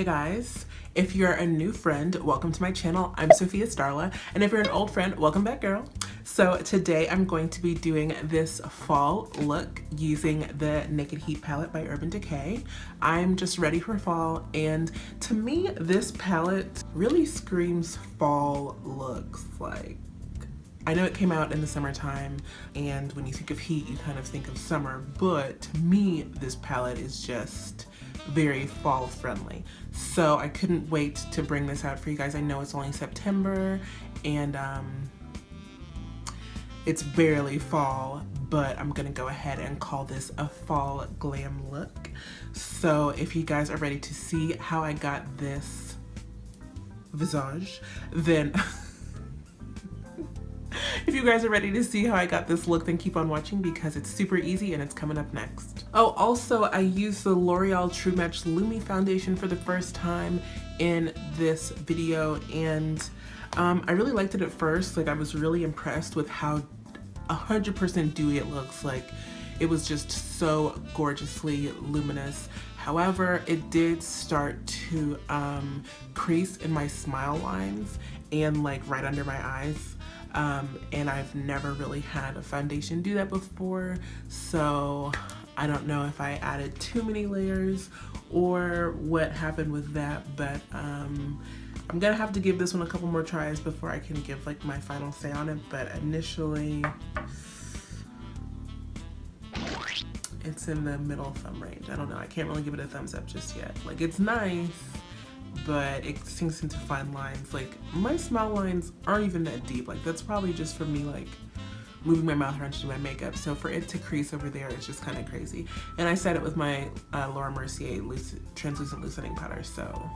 Hey guys, if you're a new friend, welcome to my channel. I'm Sophia Starla, and if you're an old friend, welcome back, girl. So today I'm going to be doing this fall look using the Naked Heat palette by Urban Decay. I'm just ready for fall, and to me, this palette really screams fall looks. Like, I know it came out in the summertime, and when you think of heat, you kind of think of summer, but to me, this palette is just very fall friendly. So I couldn't wait to bring this out for you guys. I know it's only September and it's barely fall, but I'm gonna go ahead and call this a fall glam look. So if you guys are ready to see how I got this visage, then if you guys are ready to see how I got this look, then keep on watching because it's super easy and it's coming up next. Oh, also I used the L'Oreal True Match Lumi foundation for the first time in this video, and I really liked it at first. Like, I was really impressed with how 100% dewy it looks. Like, it was just so gorgeously luminous. However, it did start to crease in my smile lines and like right under my eyes. And I've never really had a foundation do that before, so I don't know if I added too many layers or what happened with that, but I'm gonna have to give this one a couple more tries before I can give like my final say on it. But initially it's in the middle thumb range. I don't know, I can't really give it a thumbs up just yet. Like, it's nice, but it sinks into fine lines. Like, my smile lines aren't even that deep. Like, that's probably just for me like moving my mouth around to do my makeup. So for it to crease over there, it's just kind of crazy. And I set it with my Laura Mercier translucent loosening powder, so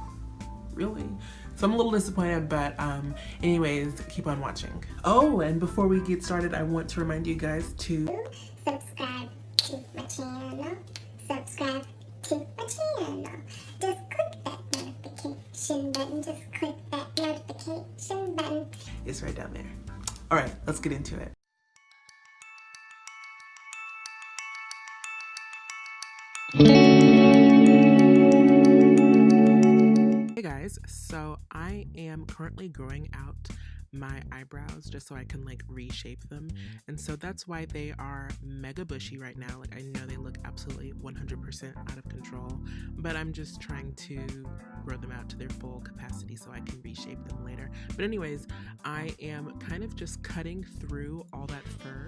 really. So I'm a little disappointed, but anyways, keep on watching. Oh, and before we get started, I want to remind you guys to subscribe to my channel. Subscribe to my channel. Just click that notification button. Just click that notification button. It's right down there. All right, let's get into it. Hey guys, so I am currently growing out my eyebrows just so I can like reshape them, and so that's why they are mega bushy right now. Like, I know they look absolutely 100% out of control, but I'm just trying to grow them out to their full capacity so I can reshape them later. But anyways, I am kind of just cutting through all that fur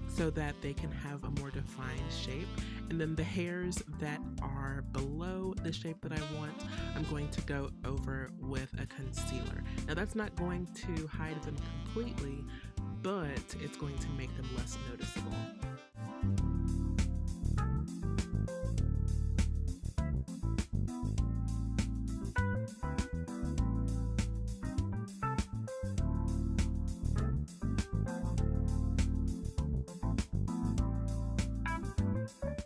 so that they can have a more defined shape, and then the hairs that are below the shape that I want, I'm going to go over with a concealer. Now, that's not going to hide them completely, but it's going to make them less noticeable.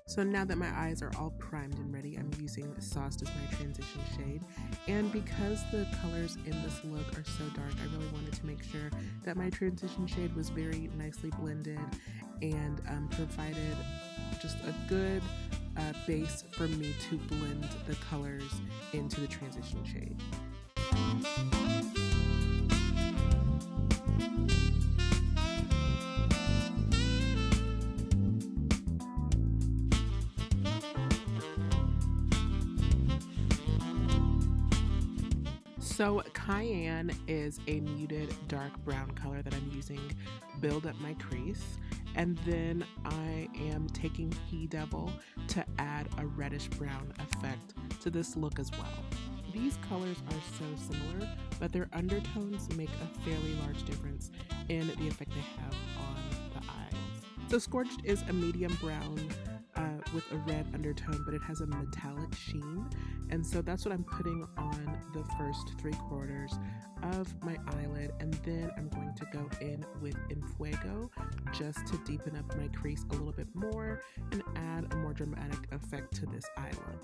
So now that my eyes are all primed and ready, I'm using Sauced as my transition shade. And because the colors in this look are so dark, I really wanted to make sure that my transition shade was very nicely blended and provided just a good base for me to blend the colors into the transition shade. So Cayenne is a muted dark brown color that I'm using to build up my crease, and then I am taking He Devil to add a reddish brown effect to this look as well. These colors are so similar, but their undertones make a fairly large difference in the effect they have on the eyes. So Scorched is a medium brown with a red undertone, but it has a metallic sheen, and so that's what I'm putting on the first 3/4 of my eyelid, and then I'm going to go in with Fuego just to deepen up my crease a little bit more and add a more dramatic effect to this eye look.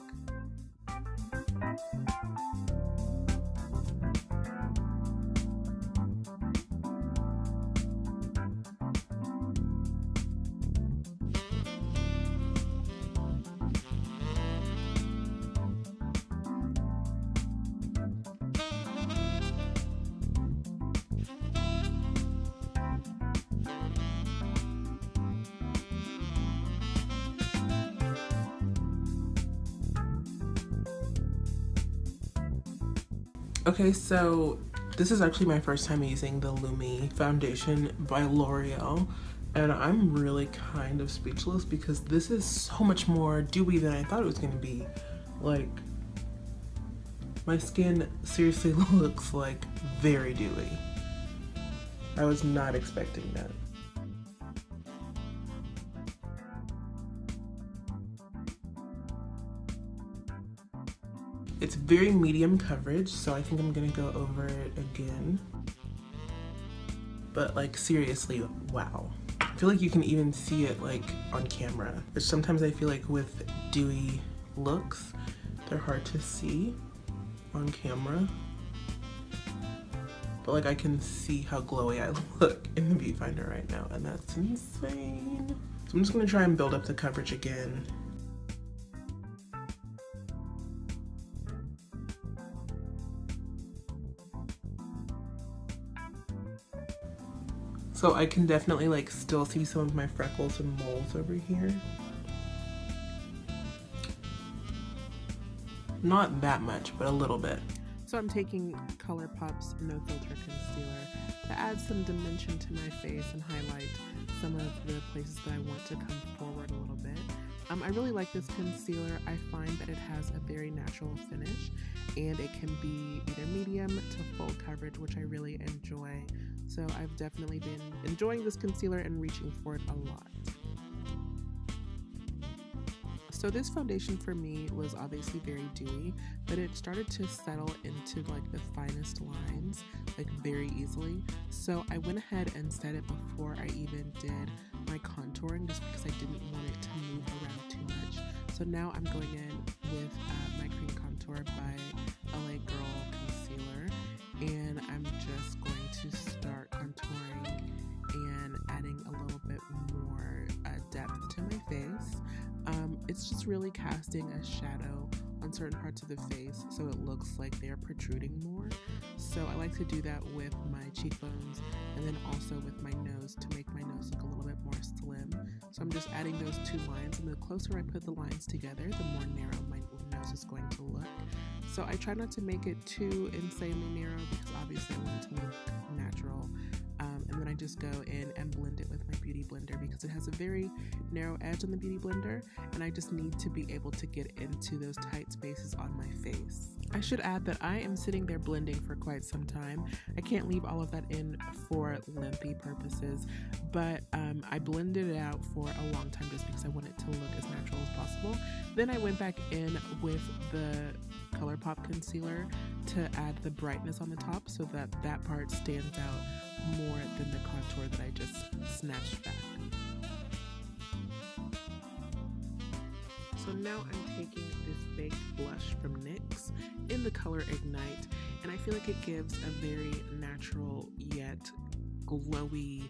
Okay, so this is actually my first time using the Lumi foundation by L'Oreal, and I'm really kind of speechless because this is so much more dewy than I thought it was going to be. Like, my skin seriously looks like very dewy. I was not expecting that. It's very medium coverage, so I think I'm gonna go over it again. But like, seriously, wow. I feel like you can even see it like on camera. Which sometimes I feel like with dewy looks, they're hard to see on camera. But like, I can see how glowy I look in the viewfinder right now, and that's insane. So I'm just gonna try and build up the coverage again. So I can definitely like still see some of my freckles and moles over here. Not that much, but a little bit. So I'm taking Colourpop's No Filter Concealer to add some dimension to my face and highlight some of the places that I want to come forward a little bit. I really like this concealer. I find that it has a very natural finish, and it can be either medium to full coverage, which I really enjoy. So I've definitely been enjoying this concealer and reaching for it a lot. So this foundation for me was obviously very dewy, but it started to settle into like the finest lines like very easily. So I went ahead and set it before I even did my contouring, just because I didn't want it to move around too much. So now I'm going in with my cream contour by LA Girl Concealer, and I'm just going to start contouring and adding a little bit more depth to my face. It's just really casting a shadow on certain parts of the face so it looks like they're protruding more. So I like to do that with my cheekbones and then also with my nose to make my nose look a little bit more slim. So I'm just adding those two lines, and the closer I put the lines together, the more narrow my nose is going to look. So I try not to make it too insanely narrow because obviously I want it to look natural. And then I just go in and blend it with my Beauty Blender because it has a very narrow edge on the Beauty Blender, and I just need to be able to get into those tight spaces on my face. I should add that I am sitting there blending for quite some time. I can't leave all of that in for lengthy purposes, but I blended it out for a long time just because I want it to look as natural as possible. Then I went back in with the Colourpop concealer to add the brightness on the top so that that part stands out more than the contour that I just snatched back. So now I'm taking this baked blush from NYX in the color Ignite, and I feel like it gives a very natural yet glowy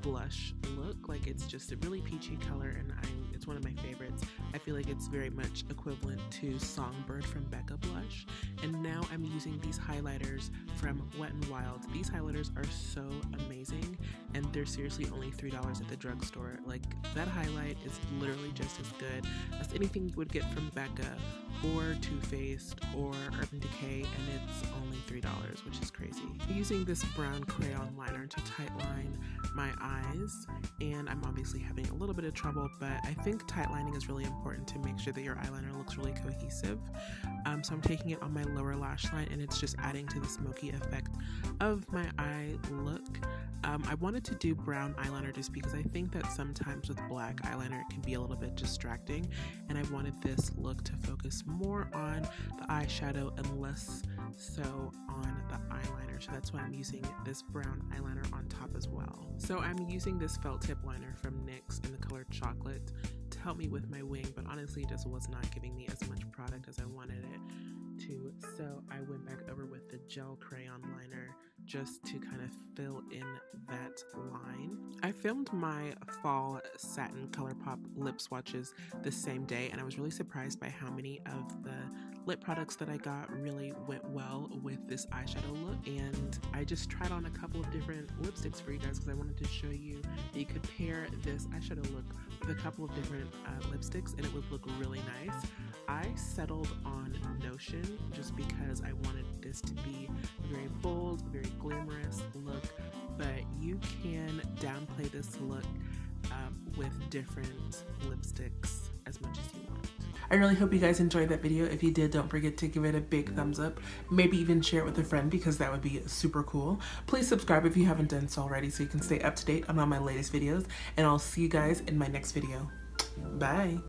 blush look. Like, it's just a really peachy color, and it's one of my favorites. I feel like it's very much equivalent to Songbird from Becca blush. And now I'm using these highlighters from Wet n Wild. These highlighters are so amazing, and they're seriously only $3 at the drugstore. Like, that highlight is literally just as good as anything you would get from Becca or Too Faced or Urban Decay, and it's only $3, which is crazy. I'm using this brown crayon liner to tightline my eyes, and I'm obviously having a little bit of trouble, but I think tightlining is really important to make sure that your eyeliner looks really cohesive. So I'm taking it on my lower lash line, and it's just adding to the smoky effect of my eye look. I wanted to do brown eyeliner just because I think that sometimes with black eyeliner it can be a little bit distracting, and I wanted this look to focus more on the eyeshadow and less so on the eyeliner. So that's why I'm using this brown eyeliner on top as well. So I'm using this felt tip liner from NYX in the color Chocolate to help me with my wing, but honestly it just was not giving me as much product as I wanted it to. So I went back over with the gel crayon liner just to kind of fill in that line. I filmed my fall Satin Colourpop lip swatches the same day, and I was really surprised by how many of the lip products that I got really went well with this eyeshadow look, and I just tried on a couple of different lipsticks for you guys because I wanted to show you that you could pair this eyeshadow look with a couple of different lipsticks and it would look really nice. I settled on Notion just because I wanted this to be a very bold, very glamorous look, but you can downplay this look with different lipsticks as much as you want. I really hope you guys enjoyed that video. If you did, don't forget to give it a big thumbs up. Maybe even share it with a friend because that would be super cool. Please subscribe if you haven't done so already so you can stay up to date on all my latest videos, and I'll see you guys in my next video. Bye.